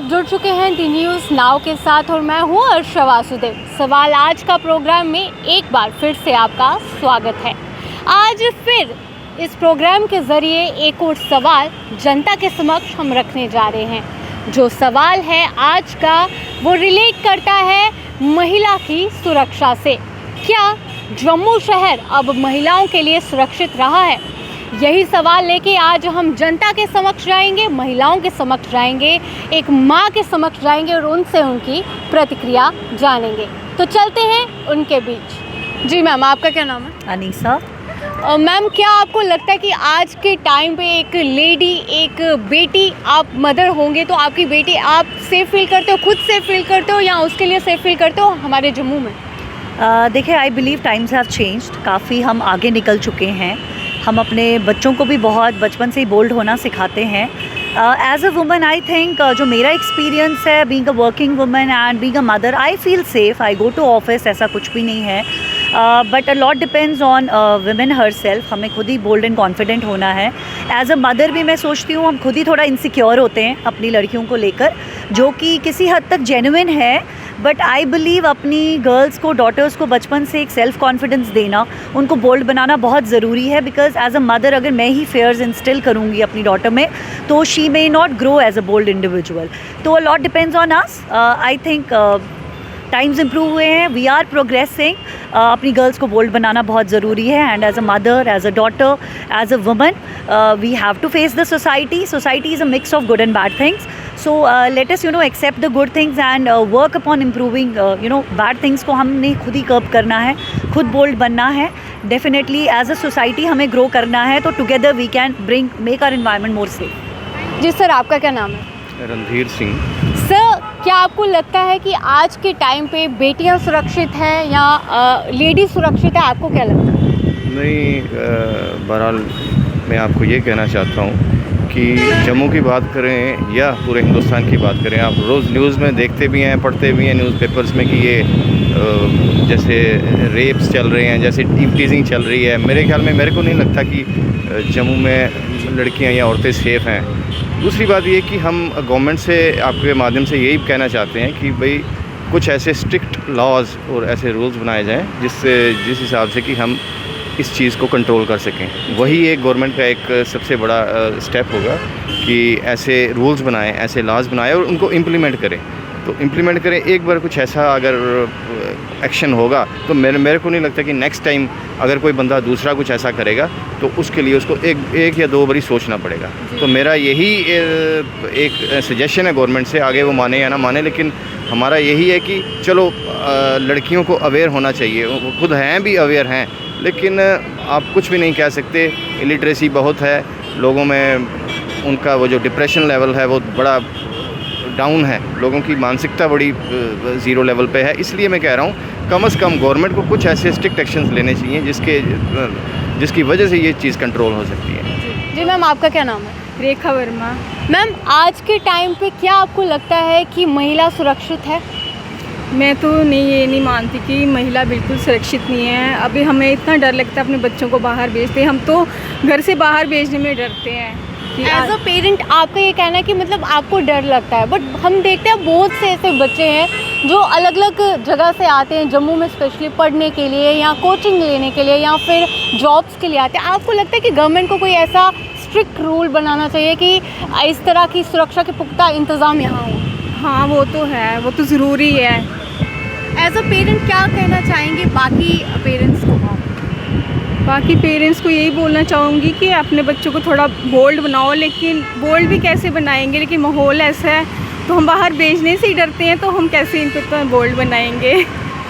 जुड़ चुके हैं दी न्यूज़ नाउ के साथ और मैं हूं अर्षा वासुदेव। सवाल आज का प्रोग्राम में एक बार फिर से आपका स्वागत है। आज फिर इस प्रोग्राम के ज़रिए एक और सवाल जनता के समक्ष हम रखने जा रहे हैं। जो सवाल है आज का वो रिलेट करता है महिला की सुरक्षा से। क्या जम्मू शहर अब महिलाओं के लिए सुरक्षित रहा है? यही सवाल लेके आज हम जनता के समक्ष जाएंगे, महिलाओं के समक्ष जाएंगे, एक माँ के समक्ष जाएंगे और उनसे उनकी प्रतिक्रिया जानेंगे। तो चलते हैं उनके बीच। जी मैम, आपका क्या नाम है? अनीसा। मैम, क्या आपको लगता है कि आज के टाइम पे एक लेडी, एक बेटी, आप मदर होंगे तो आपकी बेटी आप सेफ फील करते हो, खुद सेफ फील करते हो या उसके लिए सेफ फील करते हो हमारे जम्मू में? देखिए, I believe times have changed. काफ़ी हम आगे निकल चुके हैं। हम अपने बच्चों को भी बहुत बचपन से ही बोल्ड होना सिखाते हैं। As a woman I think जो मेरा एक्सपीरियंस है being a working woman and being a mother, I feel safe. I go to office, ऐसा कुछ भी नहीं है। But a lot depends on women herself. हमें खुद ही बोल्ड एंड कॉन्फिडेंट होना है। एज अ मदर भी मैं सोचती हूँ हम खुद ही थोड़ा इनसिक्योर होते हैं अपनी लड़कियों को लेकर, जो कि किसी हद तक जेन्युइन है। बट आई बिलीव अपनी गर्ल्स को, डॉटर्स को बचपन से एक सेल्फ कॉन्फिडेंस देना, उनको बोल्ड बनाना बहुत ज़रूरी है। बिकॉज एज अ मदर अगर मैं ही फेयर्स इंस्टिल करूँगी अपनी डॉटर में तो she may not grow as a bold individual. तो a lot depends on us. I think times improve हुए हैं, वी आर प्रोग्रेसिंग। अपनी गर्ल्स को बोल्ड बनाना बहुत ज़रूरी है। And as a mother, as a daughter, as a woman, we have to face the society. Society is a mix of good and bad things. So let us accept the good things and work upon improving bad things को हमने खुद ही कर्ब करना है, खुद bold बनना है। Definitely as a society हमें grow करना है, तो together we can make our environment more safe. जी सर, आपका क्या नाम है? रणधीर सिंह। सर, क्या आपको लगता है कि आज के टाइम पे बेटियां सुरक्षित हैं या लेडी सुरक्षित है? आपको क्या लगता है? नहीं, बहरहाल मैं आपको ये कहना चाहता हूँ कि जम्मू की बात करें या पूरे हिंदुस्तान की बात करें, आप रोज़ न्यूज़ में देखते भी हैं, पढ़ते भी हैं न्यूज़पेपर्स में कि ये जैसे रेप्स चल रहे हैं, जैसे टीजिंग चल रही है। मेरे ख्याल में, मेरे को नहीं लगता कि जम्मू में लड़कियां या औरतें सेफ़ हैं। दूसरी बात ये कि हम गवर्नमेंट से आपके माध्यम से यही कहना चाहते हैं कि भाई कुछ ऐसे स्ट्रिक्ट लॉज और ऐसे रूल्स बनाए जाएं जिस हिसाब से कि हम इस चीज़ को कंट्रोल कर सकें। वही एक गवर्नमेंट का एक सबसे बड़ा स्टेप होगा कि ऐसे रूल्स बनाएं, ऐसे लॉज बनाएं और उनको इम्प्लीमेंट करें। तो इम्प्लीमेंट करें, एक बार कुछ ऐसा अगर एक्शन होगा तो मेरे को नहीं लगता कि नेक्स्ट टाइम अगर कोई बंदा दूसरा कुछ ऐसा करेगा तो उसके लिए उसको एक या दो बारी सोचना पड़ेगा। तो मेरा यही एक सजेशन है गवर्नमेंट से, आगे वो माने या ना माने, लेकिन हमारा यही है कि चलो लड़कियों को अवेयर होना चाहिए। वो खुद हैं भी अवेयर हैं, लेकिन आप कुछ भी नहीं कह सकते। इलिटरेसी बहुत है लोगों में, उनका वो जो डिप्रेशन लेवल है वो बड़ा डाउन है, लोगों की मानसिकता बड़ी ज़ीरो लेवल पे है। इसलिए मैं कह रहा हूँ कम से कम गवर्नमेंट को कुछ ऐसे स्ट्रिक्ट एक्शंस लेने चाहिए जिसकी वजह से ये चीज़ कंट्रोल हो सकती है। जी मैम, आपका क्या नाम है? रेखा वर्मा। मैम, आज के टाइम पे क्या आपको लगता है कि महिला सुरक्षित है? मैं तो ये नहीं मानती कि महिला बिल्कुल सुरक्षित नहीं है। अभी हमें इतना डर लगता है अपने बच्चों को बाहर भेजते, हम तो घर से बाहर भेजने में डरते हैं। एज अ पेरेंट आपका ये कहना है कि मतलब आपको डर लगता है, बट हम देखते हैं बहुत से ऐसे बच्चे हैं जो अलग अलग जगह से आते हैं जम्मू में स्पेशली पढ़ने के लिए या कोचिंग लेने के लिए या फिर जॉब्स के लिए आते हैं। आपको लगता है कि गवर्नमेंट को कोई ऐसा स्ट्रिक्ट रूल बनाना चाहिए कि इस तरह की सुरक्षा के पुख्ता इंतज़ाम यहाँ हो? हाँ, वो तो है, वो तो ज़रूरी है। एज अ पेरेंट क्या कहना चाहेंगे बाकी पेरेंट्स को? बाकी पेरेंट्स को यही बोलना चाहूँगी कि अपने बच्चों को थोड़ा बोल्ड बनाओ, लेकिन बोल्ड भी कैसे बनाएंगे, लेकिन माहौल ऐसा है तो हम बाहर भेजने से ही डरते हैं, तो हम कैसे इनको तो बोल्ड बनाएंगे।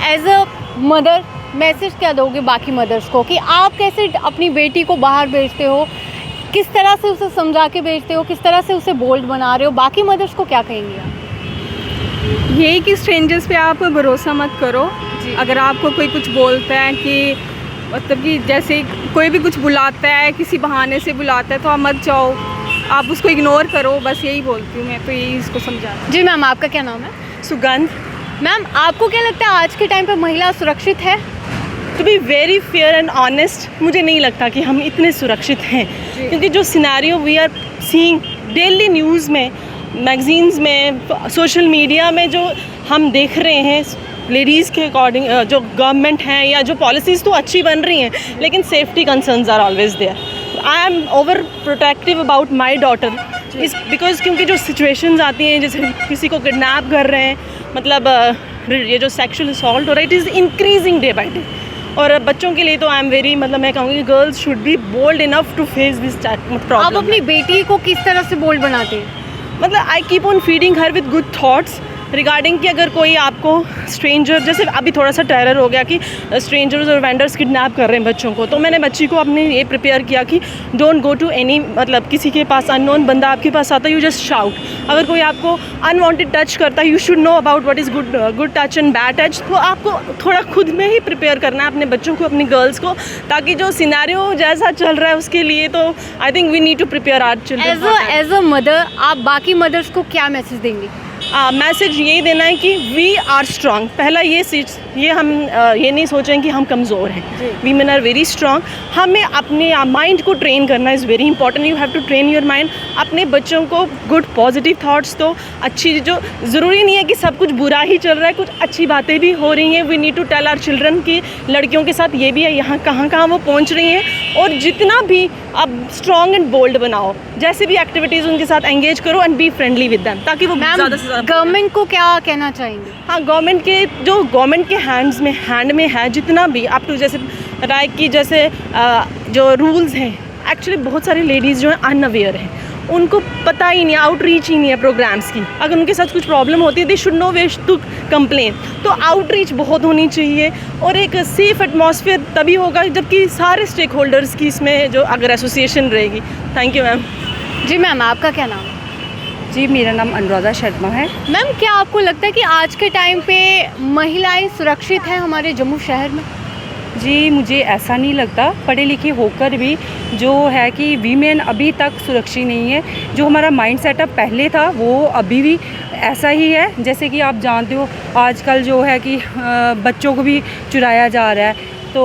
एज अ मदर मैसेज क्या दोगे बाकी मदर्स को कि आप कैसे अपनी बेटी को बाहर भेजते हो, किस तरह से उसे समझा के भेजते हो, किस तरह से उसे बोल्ड बना रहे हो? बाकी मदर्स को क्या कहेंगे आप? यही कि स्ट्रेंजर्स पे आप भरोसा मत करो। अगर आपको कोई कुछ बोलता है कि मतलब कि जैसे कोई भी कुछ बुलाता है, किसी बहाने से बुलाता है, तो आप मत जाओ, आप उसको इग्नोर करो। बस यही बोलती हूँ मैं, तो यही इसको समझाना। जी मैम, आपका क्या नाम है? सुगंध। मैम, आपको क्या लगता है आज के टाइम पे महिला सुरक्षित है? To be very fair and honest, मुझे नहीं लगता कि हम इतने सुरक्षित हैं, क्योंकि जो scenario we are seeing daily news में, मैगजीन्स में, सोशल मीडिया में जो हम देख रहे हैं लेडीज़ के अकॉर्डिंग, जो गवर्नमेंट हैं या जो पॉलिसीज़ तो अच्छी बन रही हैं, लेकिन safety concerns are always there. I am overprotective about my daughter is because क्योंकि जो सिचुएशंस आती हैं, जैसे किसी को किडनैप कर रहे हैं, मतलब ये जो सेक्सुअल असॉल्ट हो रहा है, it is increasing day by day. और बच्चों के लिए तो आई एम वेरी, मतलब मैं कहूँगी girls should be bold enough to face this problem. आप अपनी बेटी को किस तरह से बोल्ड बनाते हैं? मतलब I keep on feeding her with good thoughts regarding कि अगर कोई आपको स्ट्रेंजर, जैसे अभी थोड़ा सा टेरर हो गया कि स्ट्रेंजर्स और वेंडर्स किडनैप कर रहे हैं बच्चों को, तो मैंने बच्ची को अपने ये प्रिपेयर किया कि डोंट गो टू एनी, मतलब किसी के पास अननोन बंदा आपके पास आता है, यू जस्ट शाउट। अगर कोई आपको अनवांटेड टच करता है, you should know about what is good touch and bad touch. तो आपको थोड़ा खुद में ही प्रिपेयर करना है अपने बच्चों को, अपनी गर्ल्स को, ताकि जो सिनेरियो जैसा चल रहा है उसके लिए तो I think we need to prepare our children. As a mother आप बाकी मदर्स को क्या मैसेज देंगी? मैसेज यही देना है कि वी आर स्ट्रांग। पहला ये हम ये नहीं सोचें कि हम कमज़ोर हैं। Women are very strong. हमें अपने माइंड को ट्रेन करना is very important. You have to train your mind. अपने बच्चों को गुड पॉजिटिव थाट्स दो, अच्छी, जो ज़रूरी नहीं है कि सब कुछ बुरा ही चल रहा है, कुछ अच्छी बातें भी हो रही हैं। We need to tell our children कि लड़कियों के साथ ये भी है, यहाँ कहाँ वो पहुँच रही हैं। और जितना भी आप स्ट्रॉन्ग एंड बोल्ड बनाओ, जैसे भी एक्टिविटीज़ उनके साथ एंगेज करो and be friendly with them, ताकि वो ज़्यादा से ज़्यादा। गवर्नमेंट को क्या कहना चाहेंगे? हाँ, गवर्नमेंट के हैंड में है जितना भी अप टू, जैसे राय की, जैसे जो रूल्स हैं, एक्चुअली बहुत सारी लेडीज़ जो हैं अनअवेयर हैं, उनको पता ही नहीं, आउटरीच ही नहीं है प्रोग्राम्स की। अगर उनके साथ कुछ प्रॉब्लम होती है, they should know where to complain. तो आउटरीच बहुत होनी चाहिए और एक सेफ़ एटमॉस्फेयर तभी होगा जबकि सारे स्टेक होल्डर्स की इसमें जो अगर एसोसिएशन रहेगी। Thank you ma'am. जी मैम, आपका क्या नाम है? जी, मेरा नाम अनुराधा शर्मा है। मैम, क्या आपको लगता है कि आज के टाइम पे महिलाएं सुरक्षित हैं हमारे जम्मू शहर में? जी, मुझे ऐसा नहीं लगता। पढ़े लिखे होकर भी जो है कि वीमेन अभी तक सुरक्षित नहीं है। जो हमारा माइंड सेटअप पहले था वो अभी भी ऐसा ही है। जैसे कि आप जानते हो आजकल जो है कि बच्चों को भी चुराया जा रहा है, तो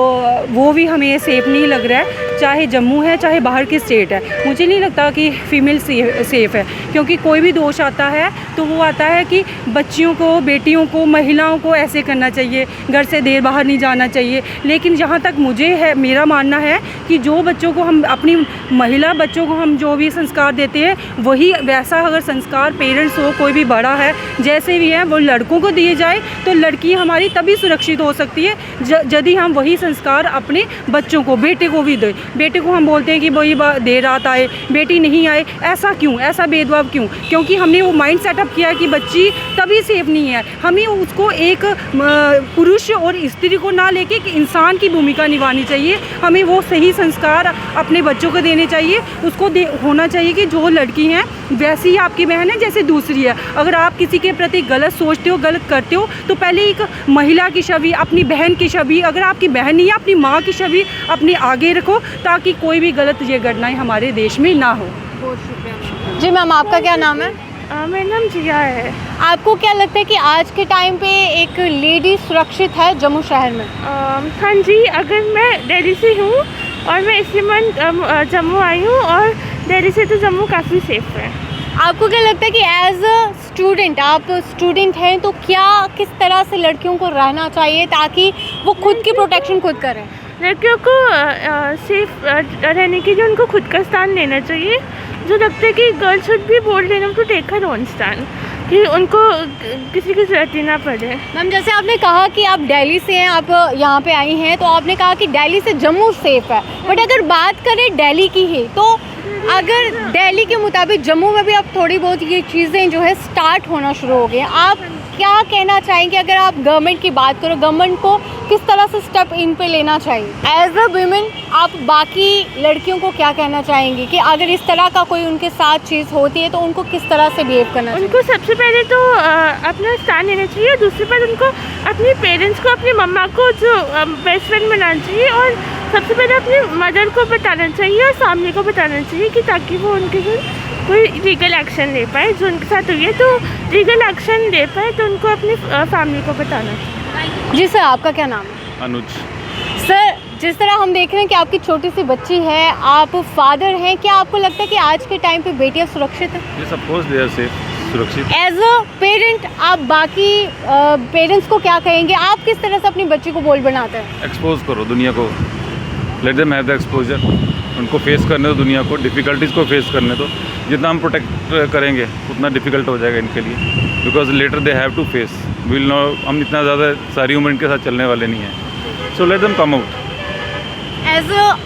वो भी हमें सेफ़ नहीं लग रहा है, चाहे जम्मू है चाहे बाहर की स्टेट है। मुझे नहीं लगता कि फ़ीमेल सेफ़ है, क्योंकि कोई भी दोष आता है तो वो आता है कि बच्चियों को, बेटियों को, महिलाओं को ऐसे करना चाहिए, घर से देर बाहर नहीं जाना चाहिए। लेकिन जहाँ तक मुझे है, मेरा मानना है कि जो बच्चों को हम, अपनी महिला बच्चों को हम जो भी संस्कार देते हैं, वही वैसा अगर संस्कार पेरेंट्स हो, कोई भी बड़ा है, जैसे भी है, वो लड़कों को दिए जाए तो लड़की हमारी तभी सुरक्षित हो सकती है यदि हम वही संस्कार अपने बच्चों को, बेटे को भी दें। बेटे को हम बोलते हैं कि वही देर रात आए, बेटी नहीं आए, ऐसा क्यों, ऐसा भेदभाव क्यों? क्योंकि हमने वो माइंड सेटअप किया है कि बच्ची तभी सेफ नहीं है। हमें उसको एक पुरुष और स्त्री को ना लेके एक इंसान की भूमिका निभानी चाहिए। हमें वो सही संस्कार अपने बच्चों को देने चाहिए। उसको होना चाहिए कि जो लड़की हैं वैसी ही आपकी बहन है जैसे दूसरी है। अगर आप किसी के प्रति गलत सोचते हो, गलत करते हो, तो पहले एक महिला की छवि, अपनी बहन की छवि, अगर आपकी बहन नहीं है, अपनी माँ की छवि अपने आगे रखो, ताकि कोई भी गलत ये घटनाएं हमारे देश में ना हो। बहुत शुक्रिया। जी मैम, आपका क्या नाम है? मेरा नाम जिया है। आपको क्या लगता है कि आज के टाइम पे एक लेडी सुरक्षित है जम्मू शहर में? हाँ जी, अगर मैं दिल्ली से हूँ और मैं इसी मंथ जम्मू आई हूँ, और दिल्ली से तो जम्मू काफ़ी सेफ है। आपको क्या लगता है कि एज अ स्टूडेंट, आप स्टूडेंट हैं, तो क्या किस तरह से लड़कियों को रहना चाहिए ताकि वो खुद की प्रोटेक्शन खुद करें? लड़कियों को सेफ रहने के लिए उनको खुद का स्टैंड लेना चाहिए। जो लगता है कि girls should be bold enough to take her own stand, कि उनको किसी की ज़रूरत ही ना पड़े। मैम, जैसे आपने कहा कि आप दिल्ली से हैं, आप यहाँ पे आई हैं, तो आपने कहा कि दिल्ली से जम्मू सेफ है, बट अगर बात करें दिल्ली की ही, तो अगर दिल्ली के मुताबिक जम्मू में भी अब थोड़ी बहुत ये चीज़ें जो है स्टार्ट होना शुरू हो गई हैं, आप क्या कहना चाहेंगे? अगर आप गवर्नमेंट की बात करो, गवर्नमेंट को किस तरह से स्टेप इन पे लेना चाहिए? एज अ वुमेन आप बाकी लड़कियों को क्या कहना चाहेंगी कि अगर इस तरह का कोई उनके साथ चीज़ होती है तो उनको किस तरह से बिहेव करना चाहिए? उनको सबसे पहले तो अपना स्टैंड लेना चाहिए। दूसरी बात, उनको अपने पेरेंट्स को, अपनी मम्मा को जो बेस्ट फ्रेंड बनाना चाहिए, और सबसे पहले अपनी मदर को बताना चाहिए और फैमिली को बताना चाहिए, कि ताकि वो उनके साथ कोई लीगल एक्शन ले पाए। जो उनके साथ हुई है तो लीगल एक्शन ले पाए, तो उनको अपनी फैमिली को बताना चाहिए। जी सर, आपका क्या नाम है? अनुज। सर, जिस तरह हम देख रहे हैं कि आपकी छोटी सी बच्ची है, आप फादर हैं, क्या आपको लगता है कि आज के टाइम पे बेटियां सुरक्षित हैं? Yes, of course they are safe. सुरक्षित। एज अ पेरेंट आप बाकी पेरेंट्स को क्या कहेंगे, आप किस तरह से अपनी बच्ची को बोल्ड बनाते हैं? एक्सपोज करो दुनिया को, let them have the exposure, उनको फेस करने दो, दुनिया को डिफ़िकल्टीज़ को फेस करने दो। जितना हम प्रोटेक्ट करेंगे उतना डिफ़िकल्ट हो जाएगा इनके लिए, because later they have to face, will know, हम इतना ज़्यादा सारी उम्र इनके साथ चलने वाले नहीं हैं, so let them come out.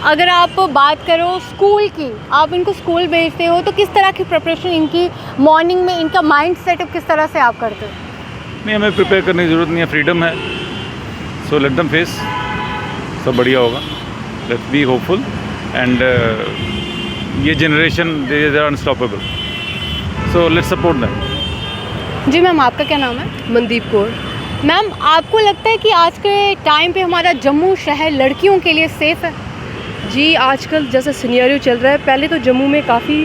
अगर आप बात करो स्कूल की, आप इनको स्कूल भेजते हो तो किस तरह की प्रिपरेशन इनकी मॉर्निंग में, इनका माइंड सेटअप किस तरह से आप करते हो? नहीं, हमें प्रिपेयर करने की ज़रूरत नहीं है, फ्रीडम है, सो लेट देम फेस, सब बढ़िया होगा, लेट्स बी होपफुल एंड ये generation they are unstoppable, so let's support them. जी मैम, आपका क्या नाम है? मनदीप कौर। मैम, आपको लगता है कि आज के टाइम पे हमारा जम्मू शहर लड़कियों के लिए सेफ़ है? जी, आजकल जैसा सिनेरियो चल रहा है, पहले तो जम्मू में काफ़ी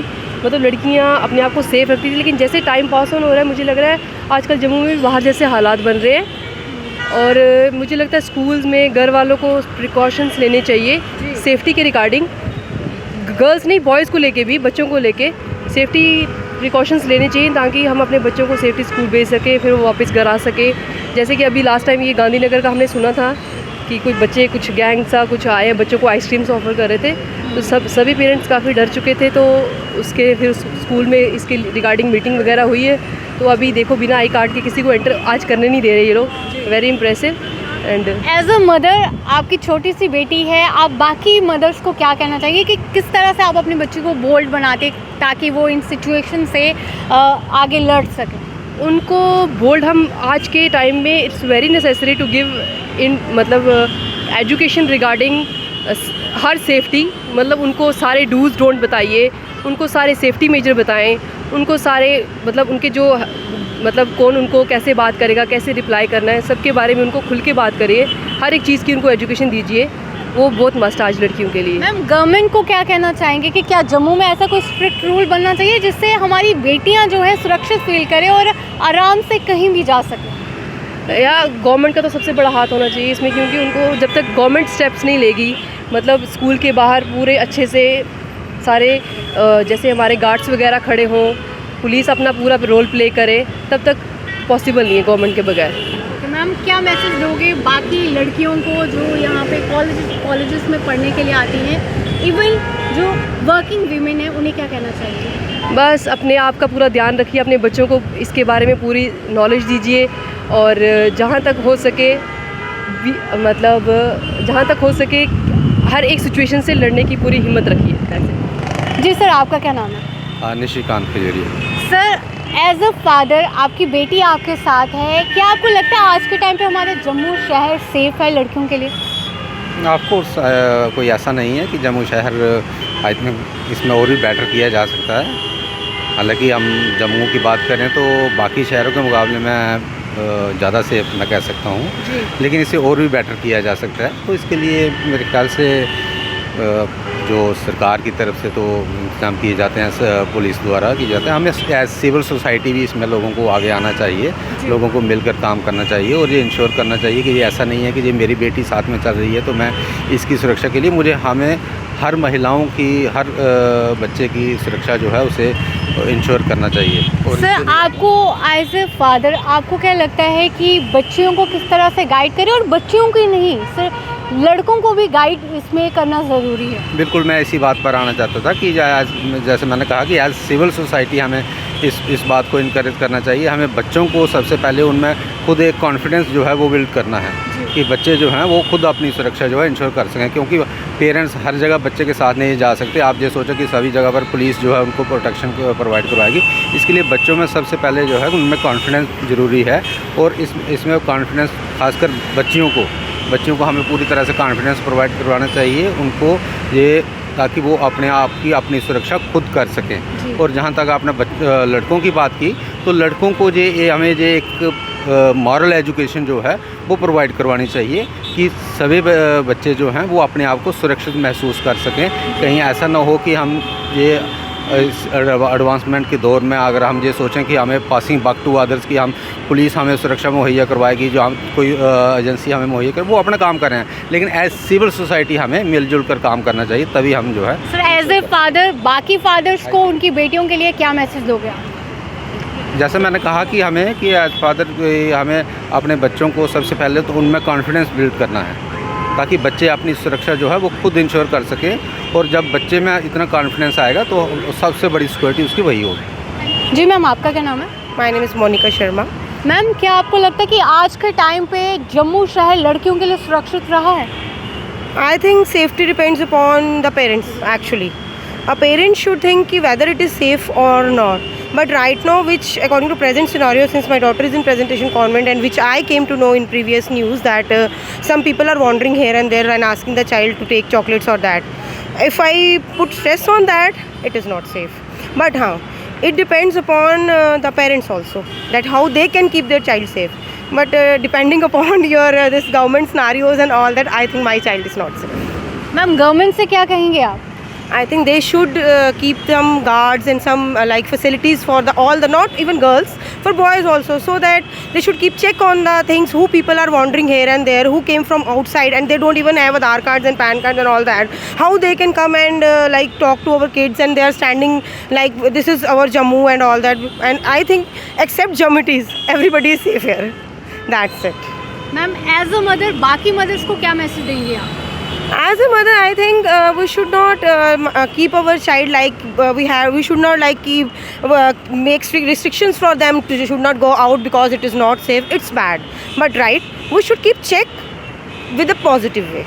मतलब लड़कियां अपने आप को सेफ़ रखती थी, लेकिन जैसे टाइम पास ऑन हो रहा है मुझे लग रहा है आजकल जम्मू में भी बाहर जैसे हालात बन रहे हैं। और मुझे लगता है स्कूल्स में घर वालों को प्रिकॉशंस लेने चाहिए सेफ्टी के रिगार्डिंग, गर्ल्स नहीं बॉयज़ को लेके भी, बच्चों को लेके सेफ्टी प्रिकॉशंस लेने चाहिए ताकि हम अपने बच्चों को सेफ्टी स्कूल भेज सकें, फिर वो वापस घर आ सके। जैसे कि अभी लास्ट टाइम ये गांधीनगर का हमने सुना था कि कुछ बच्चे, कुछ गैंग सा कुछ आए, बच्चों को आइसक्रीम्स ऑफ़र कर रहे थे, तो सभी पेरेंट्स काफ़ी डर चुके थे, तो उसके फिर स्कूल में इसके रिगार्डिंग मीटिंग वगैरह हुई है। तो अभी देखो बिना आई कार्ड के किसी को एंटर आज करने नहीं दे रहे ये लोग, very impressive. And as a mother, आपकी छोटी सी बेटी है, आप बाकी मदर्स को क्या कहना चाहिए कि किस तरह से आप अपनी बच्ची को बोल्ड बनाते ताकि वो इन सिचुएशन से आगे लड़ सकें? उनको बोल्ड हम आज के टाइम में it's very necessary to give in मतलब एजुकेशन रिगार्डिंग हर सेफ्टी, मतलब उनको सारे डूज डोंट बताइए, उनको सारे सेफ्टी मेजर बताएं, उनको सारे मतलब उनके जो मतलब कौन उनको कैसे बात करेगा, कैसे रिप्लाई करना है, सबके बारे में उनको खुल के बात करिए, हर एक चीज़ की उनको एजुकेशन दीजिए, वो बहुत मस्ट आज लड़कियों के लिए। मैम, गवर्नमेंट को क्या कहना चाहेंगे कि क्या जम्मू में ऐसा कोई स्ट्रिक्ट रूल बनना चाहिए जिससे हमारी बेटियां जो है सुरक्षित फील करें और आराम से कहीं भी जा सकें? या गवर्नमेंट का तो सबसे बड़ा हाथ होना चाहिए इसमें, क्योंकि उनको जब तक गवर्नमेंट स्टेप्स नहीं लेगी, मतलब स्कूल के बाहर पूरे अच्छे से सारे जैसे हमारे गार्ड्स वगैरह खड़े हों, पुलिस अपना पूरा रोल प्ले करे, तब तक पॉसिबल नहीं है गवर्नमेंट के बगैर। तो मैम, क्या मैसेज दोगे बाकी लड़कियों को जो यहाँ पे कॉलेजेस में पढ़ने के लिए आती हैं, इवन जो वर्किंग वीमेन है, उन्हें क्या कहना चाहिए? बस अपने आप का पूरा ध्यान रखिए, अपने बच्चों को इसके बारे में पूरी नॉलेज दीजिए, और जहाँ तक हो सके मतलब जहाँ तक हो सके हर एक सिचुएशन से लड़ने की पूरी हिम्मत रखिए। जी सर, आपका क्या नाम है? Nishikant Khajuria. Sir, as a father, आपकी बेटी आपके साथ है, क्या आपको लगता है आज के टाइम पे हमारे जम्मू शहर सेफ़ है लड़कियों के लिए? ऑफकोर्स कोई ऐसा नहीं है कि जम्मू शहर आई थिंक इसमें और भी बेटर किया जा सकता है। हालांकि हम जम्मू की बात करें तो बाकी शहरों के मुकाबले में ज़्यादा सेफ मैं कह सकता हूँ, लेकिन इसे और भी बेटर किया जा सकता है। तो इसके लिए मेरे ख्याल से जो सरकार की तरफ से तो इंतजाम किए जाते हैं, पुलिस द्वारा किए जाते हैं। हमें एज सिविल सोसाइटी भी इसमें लोगों को आगे आना चाहिए, लोगों को मिलकर काम करना चाहिए, और ये इंश्योर करना चाहिए कि ये ऐसा नहीं है कि ये मेरी बेटी साथ में चल रही है तो मैं इसकी सुरक्षा के लिए हमें हर महिलाओं की, हर बच्चे की सुरक्षा जो है उसे इंश्योर करना चाहिए। और सर, आपको एज ए फादर आपको क्या लगता है कि बच्चियों को किस तरह से गाइड करें, और बच्चियों की नहीं सर, लड़कों को भी गाइड इसमें करना ज़रूरी है? बिल्कुल, मैं इसी बात पर आना चाहता था कि जैसे मैंने कहा कि एज सिविल सोसाइटी हमें इस बात को इनकरेज करना चाहिए। हमें बच्चों को सबसे पहले उनमें खुद एक कॉन्फिडेंस जो है वो बिल्ड करना है कि बच्चे जो हैं वो खुद अपनी सुरक्षा जो है इंश्योर कर सकें, क्योंकि पेरेंट्स हर जगह बच्चे के साथ नहीं जा सकते। आप ये सोचो कि सभी जगह पर पुलिस जो है उनको प्रोटेक्शन प्रोवाइड करवाएगी। इसके लिए बच्चों में सबसे पहले जो है उनमें कॉन्फिडेंस ज़रूरी है, और इसमें कॉन्फिडेंस खासकर बच्चियों को हमें पूरी तरह से कॉन्फिडेंस प्रोवाइड करवाना चाहिए उनको, ये ताकि वो अपने आप की अपनी सुरक्षा खुद कर सकें। और जहाँ तक आपने लड़कों की बात की, तो लड़कों को हमें एक मॉरल एजुकेशन जो है वो प्रोवाइड करवानी चाहिए कि सभी बच्चे जो हैं वो अपने आप को सुरक्षित महसूस कर सकें। कहीं ऐसा ना हो कि हम ये इस एडवांसमेंट के दौर में अगर हम ये सोचें कि हमें पासिंग बक टू अदर्स की हम पुलिस हमें सुरक्षा मुहैया करवाएगी, जो हम कोई एजेंसी हमें मुहैया कर, वो अपना काम कर रहे हैं, लेकिन एज सिविल सोसाइटी हमें मिलजुल कर काम करना चाहिए, तभी हम जो है। सर, एज ए फादर बाकी फादर्स को उनकी बेटियों के लिए क्या मैसेज दोगे आप? जैसे मैंने कहा कि हमें कि एज फादर हमें अपने बच्चों को सबसे पहले तो उनमें कॉन्फिडेंस बिल्ड करना है, ताकि बच्चे अपनी सुरक्षा जो है वो खुद इंश्योर कर सकें। और जब बच्चे में इतना कॉन्फिडेंस आएगा तो सबसे बड़ी सिक्योरिटी उसकी वही होगी। जी मैम, आपका क्या नाम है? My name is Monika Sharma. Ma'am, क्या आपको लगता है कि आज के टाइम पे जम्मू शहर लड़कियों के लिए सुरक्षित रहा है? I think safety depends upon the parents actually. A parent should think whether it is safe or not. But right now, which according to present scenario, since my daughter is in Presentation Convent, and which I came to know in previous news that some people are wandering here and there and asking the child to take chocolates or that. If I put stress on that, it is not safe. But it depends upon the parents also, that how they can keep their child safe. But depending upon your this government scenarios and all that, I think my child is not safe. Ma'am, government से क्या कहेंगे आप? I think they should keep some guards and some like facilities for all the not even girls, for boys also, so that they should keep check on the things, who people are wandering here and there, who came from outside and they don't even have Aadhaar cards and PAN cards and all that, how they can come and like talk to our kids and they are standing like this is our Jammu and all that. And I think except Jammutis, everybody is safe here. That's it. Ma'am, as a mother बाकी mothers को क्या message देंगे आप? As a mother, I think we should not keep our child like we should not like make strict restrictions for them to should not go out because it is not safe. It's bad. But right, we should keep check with a positive way.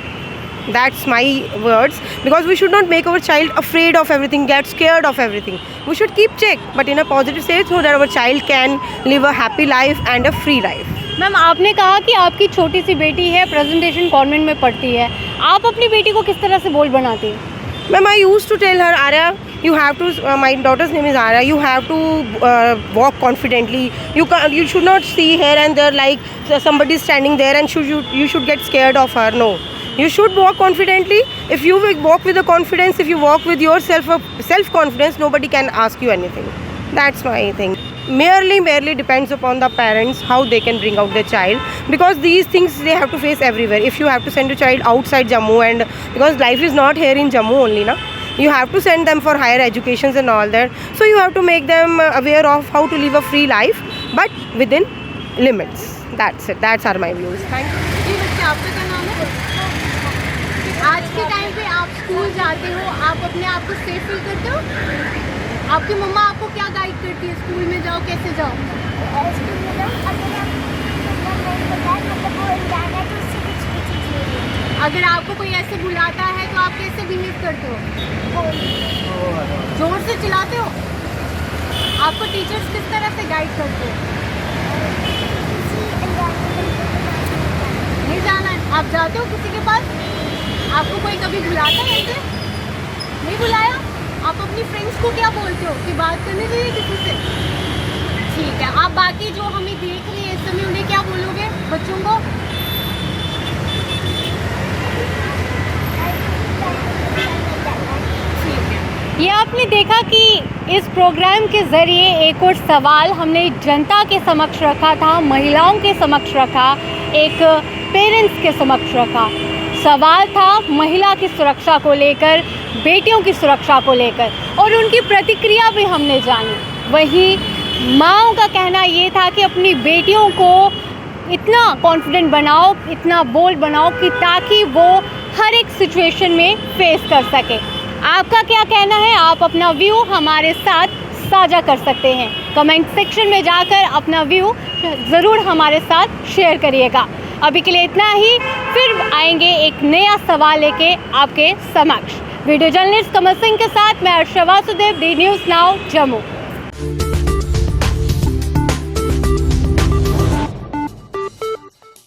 That's my words, because we should not make our child afraid of everything, get scared of everything. We should keep check, but in a positive state, so that our child can live a happy life and a free life. Ma'am, आपने कहा कि आपकी छोटी सी बेटी है, presentation convent में पढ़ती है। आप अपनी बेटी को किस तरह से बोल्ड बनाती हैं? Ma'am, I used to tell her, Arya, you have to. My daughter's name is Arya. You have to walk confidently. You should not see here and there like somebody standing there and you should get scared of her. No, you should walk confidently. If you walk with the confidence, if you walk with your self-confidence, nobody can ask you anything. That's my thing. Merely depends upon the parents how they can bring out their child, because these things they have to face everywhere. If you have to send a child outside Jammu, and because life is not here in Jammu only, na, you have to send them for higher educations and all that, so you have to make them aware of how to live a free life but within limits. That's it. That's are my views. Thank you. जी बच्चे, आपका क्या नाम है? आज के time पे आप school जाते हो, आप अपने आप को सेफ फील करते हो? आपकी मम्मा आपको क्या गाइड करती है? स्कूल में जाओ, कैसे जाओ? स्कूल में जाओ, अगर आपको कोई ऐसे बुलाता है तो आप कैसे बिहेव करते हो? जोर से चिल्लाते हो? आपको टीचर्स किस तरह से गाइड करते हो? नहीं जाना है? आप जाते हो किसी के पास? आपको कोई कभी बुलाता है ऐसे? नहीं बुलाया? आप अपनी फ्रेंड्स को क्या बोलते हो कि बात करनी चाहिए किसी से? ठीक है, आप बाकी जो हमें देख रहे हैं इस समय उन्हें क्या बोलोगे बच्चों को? ये आपने देखा कि इस प्रोग्राम के ज़रिए एक और सवाल हमने जनता के समक्ष रखा था, महिलाओं के समक्ष रखा, एक पेरेंट्स के समक्ष रखा। सवाल था महिला की सुरक्षा को लेकर, बेटियों की सुरक्षा को लेकर, और उनकी प्रतिक्रिया भी हमने जानी। वहीं माँओं का कहना ये था कि अपनी बेटियों को इतना कॉन्फिडेंट बनाओ, इतना बोल्ड बनाओ कि ताकि वो हर एक सिचुएशन में फेस कर सके। आपका क्या कहना है? आप अपना व्यू हमारे साथ साझा कर सकते हैं। कमेंट सेक्शन में जाकर अपना व्यू ज़रूर हमारे साथ शेयर करिएगा। अभी के लिए इतना ही, फिर आएंगे एक नया सवाल लेके आपके समक्ष। वीडियो जर्नलिस्ट कमल सिंह के साथ मैं Arshwa Vasudev, D news now Jammu.